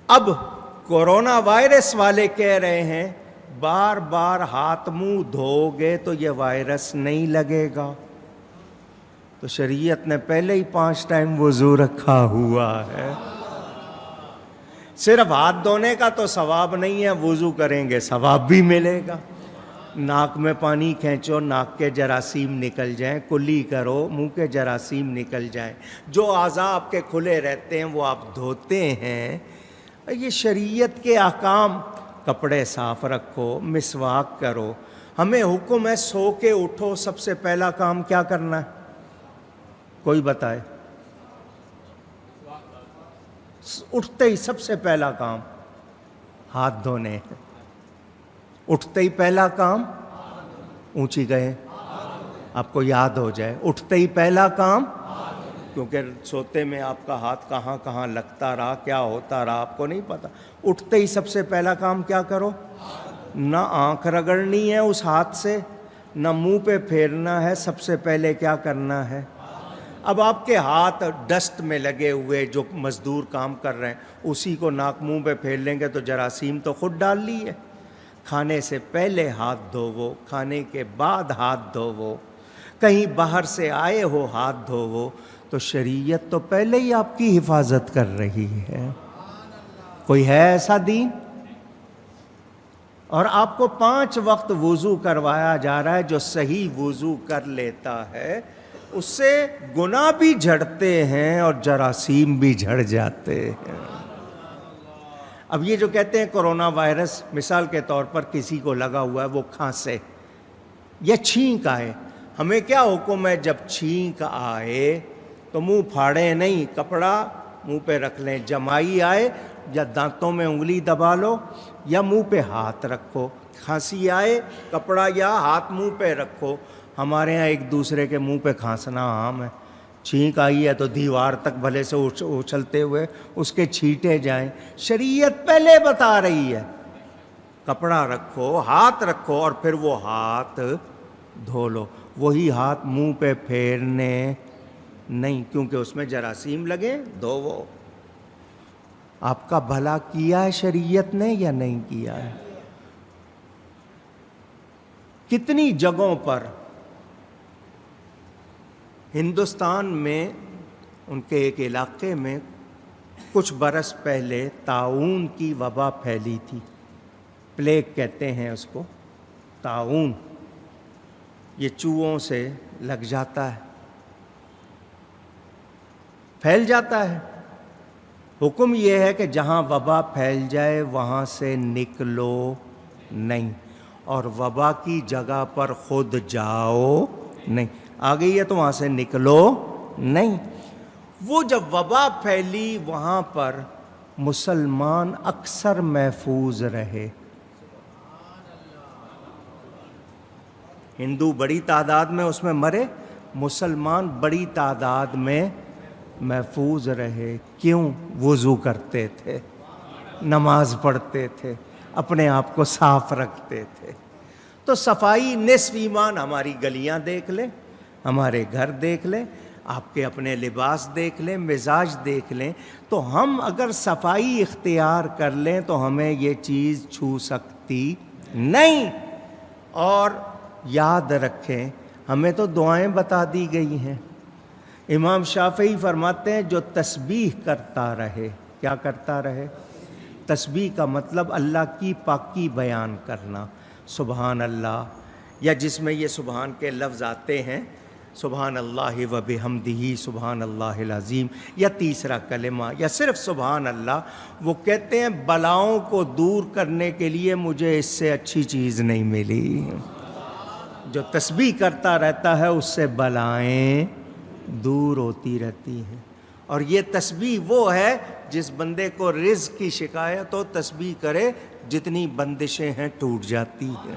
اب corona virus والے کہہ رہے ہیں بار بار ہاتھ منہ دھو گے تو یہ وائرس نہیں لگے گا، تو شریعت نے پہلے ہی 5 ٹائم وضو رکھا ہوا ہے۔ صرف ہاتھ دھونے کا تو ثواب نہیں ہے، وضو کریں گے ثواب بھی ملے گا۔ ناک میں پانی کھینچو، ناک کے جراثیم نکل جائیں، کلی کرو، منہ کے جراثیم نکل جائیں، جو اعضاء آپ کے کھلے رہتے ہیں وہ آپ دھوتے ہیں۔ یہ شریعت کے احکام، کپڑے صاف رکھو، مسواک کرو۔ ہمیں حکم ہے سو کے اٹھو، سب سے پہلا کام کیا کرنا ہے؟ کوئی بتائے؟ اٹھتے ہی سب سے پہلا کام ہاتھ دھونے ہیں۔ اٹھتے ہی پہلا کام، اونچی گئے آپ کو یاد ہو جائے، اٹھتے ہی پہلا کام، کیونکہ سوتے میں آپ کا ہاتھ کہاں کہاں لگتا رہا، کیا ہوتا رہا آپ کو نہیں پتا۔ اٹھتے ہی سب سے پہلا کام کیا کرو؟ نہ آنکھ رگڑنی ہے اس ہاتھ سے، نہ منہ پہ پھیرنا ہے، سب سے پہلے کیا کرنا ہے؟ اب آپ کے ہاتھ ڈسٹ میں لگے ہوئے جو مزدور کام کر رہے ہیں، اسی کو ناک منہ پہ پھیر لیں گے تو جراثیم تو خود ڈال لی ہے۔ کھانے سے پہلے ہاتھ دھوو، کھانے کے بعد ہاتھ دھوو، کہیں باہر سے آئے ہو ہاتھ دھوو، تو شریعت تو پہلے ہی آپ کی حفاظت کر رہی ہے۔ کوئی ہے ایسا دین؟ اور آپ کو 5 وقت وضو کروایا جا رہا ہے۔ جو صحیح وضو کر لیتا ہے اس سے گناہ بھی جھڑتے ہیں اور جراثیم بھی جھڑ جاتے ہیں۔ اب یہ جو کہتے ہیں کرونا وائرس، مثال کے طور پر کسی کو لگا ہوا ہے، وہ کھانسے یا چھینک آئے، ہمیں کیا حکم ہے؟ جب چھینک آئے تو منہ پھاڑے نہیں، کپڑا منہ پہ رکھ لیں۔ جمائی آئے یا دانتوں میں انگلی دبا لو یا منہ پہ ہاتھ رکھو۔ کھانسی آئے کپڑا یا ہاتھ منہ پہ رکھو۔ ہمارے ہاں ایک دوسرے کے منہ پہ کھانسنا عام ہے۔ چھینک آئی ہے تو دیوار تک بھلے سے اچھلتے ہوئے اس کے چھینٹے جائیں۔ شریعت پہلے بتا رہی ہے کپڑا رکھو، ہاتھ رکھو، اور پھر وہ ہاتھ دھو لو۔ وہی ہاتھ منہ پہ پھیرنے نہیں، کیونکہ اس میں جراثیم لگے، دھوو۔ آپ کا بھلا کیا ہے شریعت نے یا نہیں کیا ہے؟ کتنی جگہوں پر ہندوستان میں، ان کے ایک علاقے میں کچھ برس پہلے طاعون کی وبا پھیلی تھی۔ پلیگ کہتے ہیں اس کو، طاعون۔ یہ چوہوں سے لگ جاتا ہے، پھیل جاتا ہے۔ حکم یہ ہے کہ جہاں وبا پھیل جائے وہاں سے نکلو نہیں، اور وبا کی جگہ پر خود جاؤ نہیں۔ آ گئی ہے تو وہاں سے نکلو نہیں۔ وہ جب وبا پھیلی وہاں پر مسلمان اکثر محفوظ رہے۔ ہندو بڑی تعداد میں اس میں مرے، مسلمان بڑی تعداد میں محفوظ رہے۔ کیوں؟ وضو کرتے تھے، نماز پڑھتے تھے، اپنے آپ کو صاف رکھتے تھے۔ تو صفائی نصف ایمان۔ ہماری گلیاں دیکھ لیں، ہمارے گھر دیکھ لیں، آپ کے اپنے لباس دیکھ لیں، مزاج دیکھ لیں، تو ہم اگر صفائی اختیار کر لیں تو ہمیں یہ چیز چھو سکتی نہیں۔ اور یاد رکھیں، ہمیں تو دعائیں بتا دی گئی ہیں۔ امام شافعی فرماتے ہیں جو تسبیح کرتا رہے، کیا کرتا رہے؟ تسبیح کا مطلب اللہ کی پاکی بیان کرنا، سبحان اللہ، یا جس میں یہ سبحان کے لفظ آتے ہیں، سبحان اللہ و بحمدہ سبحان اللہ العظیم، یا تیسرا کلمہ، یا صرف سبحان اللہ۔ وہ کہتے ہیں بلاؤں کو دور کرنے کے لیے مجھے اس سے اچھی چیز نہیں ملی۔ جو تسبیح کرتا رہتا ہے اس سے بلائیں دور ہوتی رہتی ہیں۔ اور یہ تسبیح وہ ہے جس بندے کو رزق کی شکایت ہو، تسبیح کرے، جتنی بندشیں ہیں ٹوٹ جاتی ہیں۔